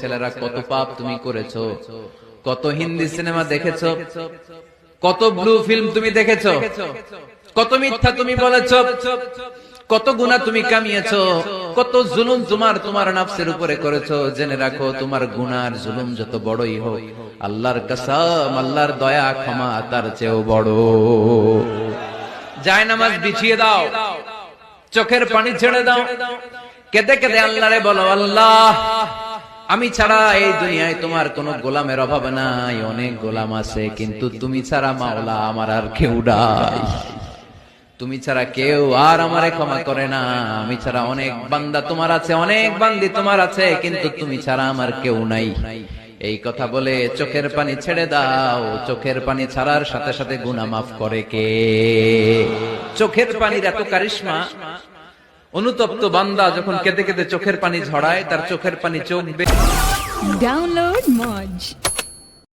ছেলেরা কত পাপ তুমি করেছো, কত হিন্দি সিনেমা দেখেছো, কত ব্লু ফিল্ম তুমি দেখেছো, কত মিথ্যা তুমি বলেছো, কত গুনাহ তুমি কামিয়েছো, কত জুলুম তোমার নাফসের উপরে করেছো। জেনে রাখো তোমার গুনার জুলুম যত বড়ই হোক, আল্লাহর কসম, আল্লাহর দয়া ক্ষমা তার চেয়েও বড়। জায়নামাজ বিছিয়ে দাও, চোখের পানি ছেড়ে দাও, কেঁদে কেঁদে আল্লাহরে বলো, আল্লাহ আমি ছাড়া এই দুনিয়ায় তোমার কোনো গোলামের অভাব নাই, অনেক গোলাম আছে, কিন্তু তুমি ছাড়া মাওলা আমার আর কেউ নাই, তুমি ছাড়া কেউ আর আমারে ক্ষমা করে না, আমি ছাড়া অনেক বান্দা তোমার আছে, অনেক বান্দি তোমার আছে, কিন্তু তুমি ছাড়া আমার কেউ নাই। এই কথা বলে চোখের পানি ছেড়ে দাও। চোখের পানি ছাড়ার সাথে সাথে গুনাহ মাফ করে কে? চোখের পানির এত কারিশমা, অনুতপ্ত বান্দা যখন কেঁদে কেঁদে চোখের পানি ঝরায়, তার চোখের পানি চোখ ডাউনলোড মজ।